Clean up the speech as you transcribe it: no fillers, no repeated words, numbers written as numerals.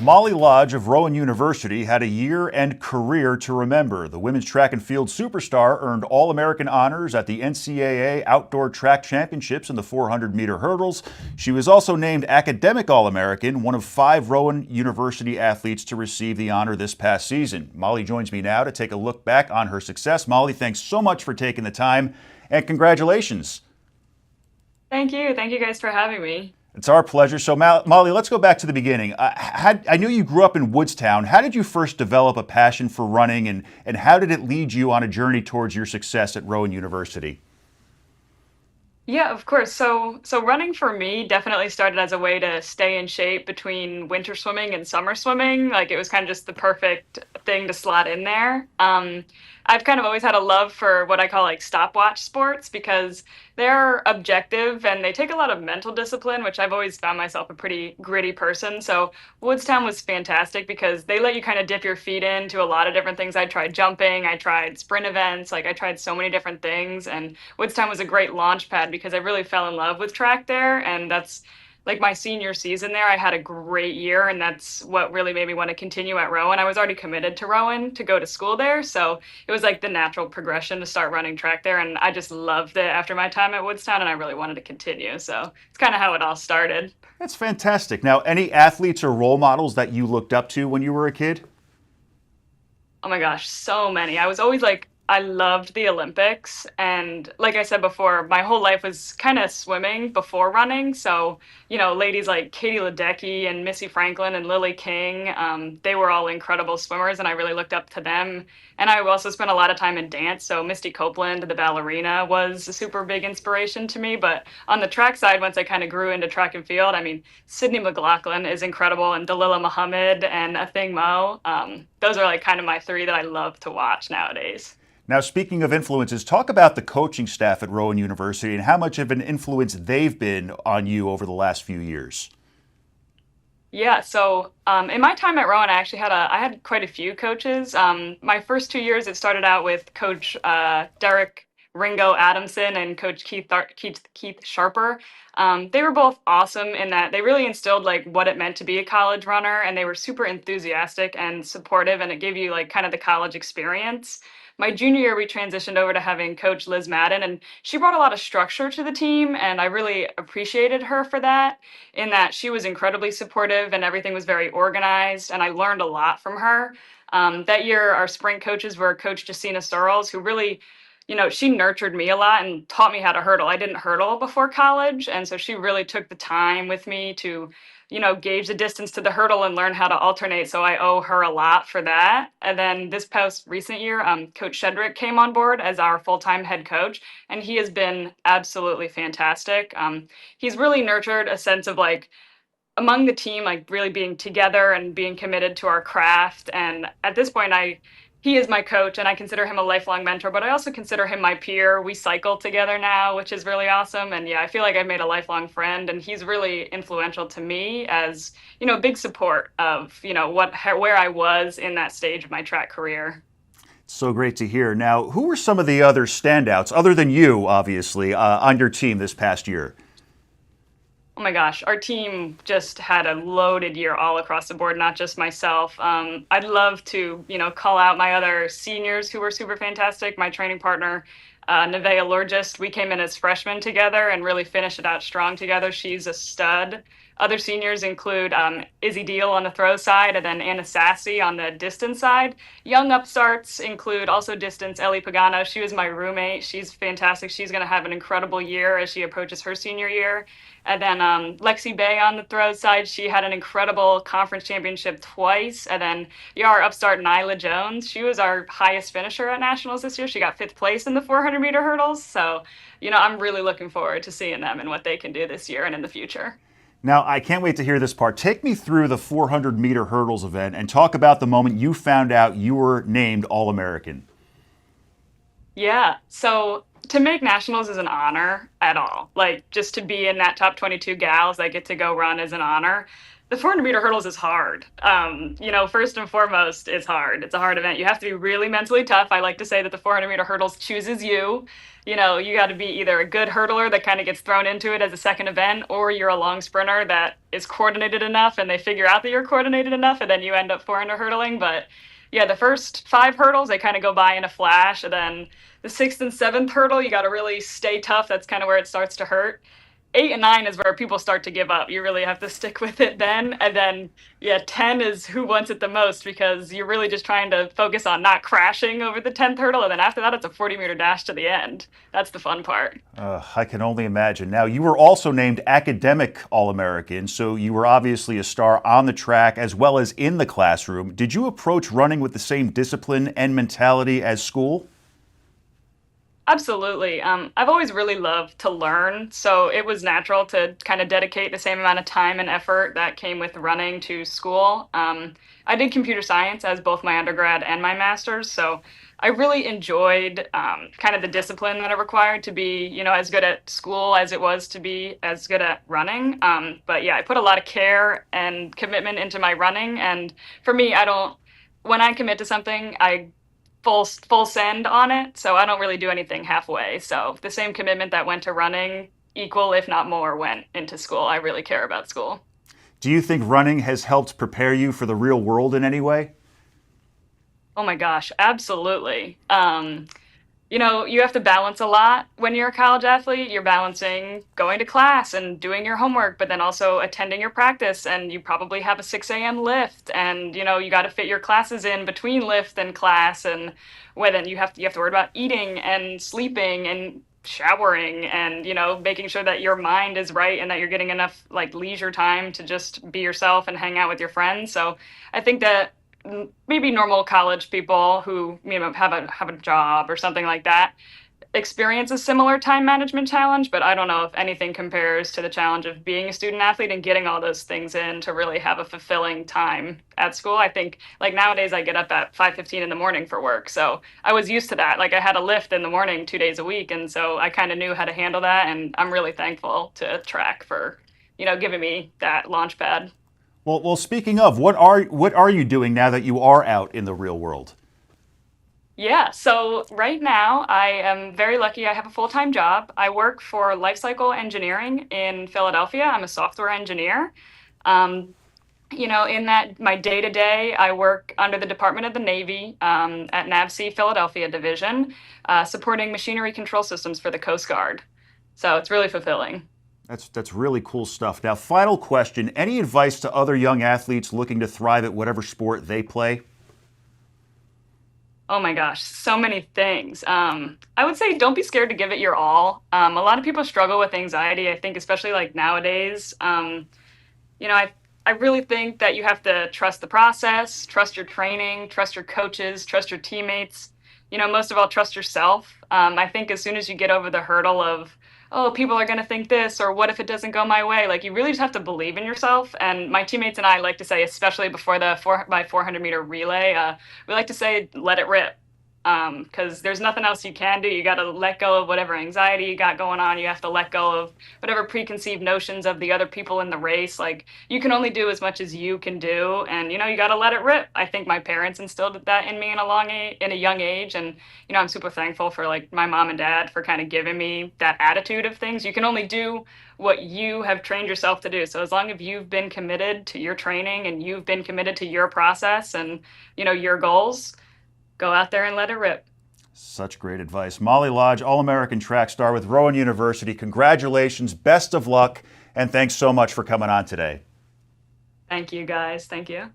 Molly Lodge of Rowan University had a year and career to remember. The women's track and field superstar earned All-American honors at the NCAA Outdoor Track Championships in the 400-meter hurdles. She was also named Academic All-American, one of 5 Rowan University athletes to receive the honor this past season. Molly joins me now to take a look back on her success. Molly, thanks so much for taking the time, and congratulations. Thank you. Thank you guys for having me. It's our pleasure. So, Molly, let's go back to the beginning. I knew you grew up in Woodstown. How did you first develop a passion for running, and how did it lead you on a journey towards your success at Rowan University? Yeah, of course. So running for me definitely started as a way to stay in shape between winter swimming and summer swimming. Like it was kind of just the perfect thing to slot in there. I've kind of always had a love for what I call like stopwatch sports because they're objective and they take a lot of mental discipline, which I've always found myself a pretty gritty person. So Woodstown was fantastic because they let you kind of dip your feet into a lot of different things. I tried jumping, I tried sprint events, like I tried so many different things, and Woodstown was a great launch pad because I really fell in love with track there. And that's like my senior season there. I had a great year, and that's what really made me want to continue at Rowan. I was already committed to Rowan to go to school there. So it was like the natural progression to start running track there. And I just loved it after my time at Woodstown, and I really wanted to continue. So it's kind of how it all started. That's fantastic. Now, any athletes or role models that you looked up to when you were a kid? Oh my gosh, so many. I was always like, I loved the Olympics. And like I said before, my whole life was kind of swimming before running. So, ladies like Katie Ledecky and Missy Franklin and Lily King, they were all incredible swimmers, and I really looked up to them. And I also spent a lot of time in dance. So Misty Copeland, the ballerina, was a super big inspiration to me. But on the track side, once I kind of grew into track and field, I mean, Sydney McLaughlin is incredible, and Dalila Muhammad and Athing Mo. Those are like kind of my 3 that I love to watch nowadays. Now, speaking of influences, talk about the coaching staff at Rowan University and how much of an influence they've been on you over the last few years. Yeah, so in my time at Rowan, I had quite a few coaches. My first 2 years, it started out with Coach Derek Ringo Adamson and Coach Keith Sharper. They were both awesome in that they really instilled like what it meant to be a college runner, and they were super enthusiastic and supportive, and it gave you like kind of the college experience. My junior year, we transitioned over to having Coach Liz Madden, and she brought a lot of structure to the team, and I really appreciated her for that in that she was incredibly supportive and everything was very organized, and I learned a lot from her. That year, our sprint coaches were Coach Jacina Searles, who really, she nurtured me a lot and taught me how to hurdle. I didn't hurdle before college, and so she really took the time with me to, gauge the distance to the hurdle and learn how to alternate. So I owe her a lot for that. And then this past recent year, Coach Shedrick came on board as our full-time head coach, and he has been absolutely fantastic. He's really nurtured a sense of like among the team, like really being together and being committed to our craft. And at this point, he is my coach, and I consider him a lifelong mentor, but I also consider him my peer. We cycle together now, which is really awesome. And yeah, I feel like I've made a lifelong friend, and he's really influential to me as, big support of, where I was in that stage of my track career. So great to hear. Now, who were some of the other standouts, other than you, obviously, on your team this past year? Oh my gosh, our team just had a loaded year all across the board, not just myself. I'd love to, call out my other seniors who were super fantastic. My training partner, Nevaeh Lurgist, we came in as freshmen together and really finished it out strong together. She's a stud. Other seniors include Izzy Deal on the throw side and then Anna Sassy on the distance side. Young upstarts include also distance Ellie Pagano. She was my roommate. She's fantastic. She's going to have an incredible year as she approaches her senior year. And then Lexi Bay on the throw side, she had an incredible conference championship twice. And then our upstart Nyla Jones, she was our highest finisher at nationals this year. She got 5th place in the 400-meter hurdles. So, I'm really looking forward to seeing them and what they can do this year and in the future. Now, I can't wait to hear this part. Take me through the 400-meter hurdles event and talk about the moment you found out you were named All-American. Yeah. So to make nationals is an honor at all. Like just to be in that top 22 gals that get to go run is an honor. The 400-meter hurdles is hard. First and foremost, it's hard. It's a hard event. You have to be really mentally tough. I like to say that the 400-meter hurdles chooses you. You got to be either a good hurdler that kind of gets thrown into it as a second event, or you're a long sprinter that is coordinated enough and they figure out that you're coordinated enough, and then you end up 400 hurdling. But yeah, the first five hurdles, they kind of go by in a flash. And then the sixth and seventh hurdle, you got to really stay tough. That's kind of where it starts to hurt. Eight and nine is where people start to give up. You really have to stick with it then. And then, yeah, 10 is who wants it the most, because you're really just trying to focus on not crashing over the 10th hurdle. And then after that, it's a 40-meter dash to the end. That's the fun part. I can only imagine. Now, you were also named academic All-American, so you were obviously a star on the track as well as in the classroom. Did you approach running with the same discipline and mentality as school? Absolutely. I've always really loved to learn, so it was natural to kind of dedicate the same amount of time and effort that came with running to school. I did computer science as both my undergrad and my master's, so I really enjoyed kind of the discipline that it required to be, as good at school as it was to be as good at running. But yeah, I put a lot of care and commitment into my running, and for me, when I commit to something, I full send on it. So I don't really do anything halfway. So the same commitment that went to running, equal if not more, went into school. I really care about school. Do you think running has helped prepare you for the real world in any way? Oh my gosh, absolutely. You have to balance a lot when you're a college athlete. You're balancing going to class and doing your homework, but then also attending your practice. And you probably have a 6 a.m. lift, and you got to fit your classes in between lift and class. And then you have to worry about eating and sleeping and showering, and making sure that your mind is right and that you're getting enough like leisure time to just be yourself and hang out with your friends. So I think that maybe normal college people who have a job or something like that experience a similar time management challenge, but I don't know if anything compares to the challenge of being a student athlete and getting all those things in to really have a fulfilling time at school. I think like nowadays I get up at 5:15 in the morning for work, so I was used to that. Like I had a lift in the morning 2 days a week, and so I kind of knew how to handle that, and I'm really thankful to track for giving me that launch pad. Well, speaking of, what are you doing now that you are out in the real world? Yeah, so right now I am very lucky. I have a full-time job. I work for life cycle engineering in Philadelphia. I'm a software engineer. Um, in that my day-to-day, I work under the Department of the Navy at NAVSEA Philadelphia Division, supporting machinery control systems for the Coast Guard. So it's really fulfilling. That's really cool stuff. Now, final question. Any advice to other young athletes looking to thrive at whatever sport they play? Oh my gosh, so many things. I would say don't be scared to give it your all. A lot of people struggle with anxiety, I think, especially like nowadays. I really think that you have to trust the process, trust your training, trust your coaches, trust your teammates. Most of all, trust yourself. I think as soon as you get over the hurdle of, oh, people are going to think this, or what if it doesn't go my way? Like, you really just have to believe in yourself. And my teammates and I like to say, especially before the 400-meter relay, we like to say, let it rip. Because there's nothing else you can do. You got to let go of whatever anxiety you got going on. You have to let go of whatever preconceived notions of the other people in the race. Like, you can only do as much as you can do, and you got to let it rip. I think my parents instilled that in me in a young age, and I'm super thankful for like my mom and dad for kind of giving me that attitude of things. You can only do what you have trained yourself to do. So as long as you've been committed to your training and you've been committed to your process and your goals, go out there and let it rip. Such great advice. Molly Lodge, All-American track star with Rowan University. Congratulations, best of luck, and thanks so much for coming on today. Thank you, guys. Thank you.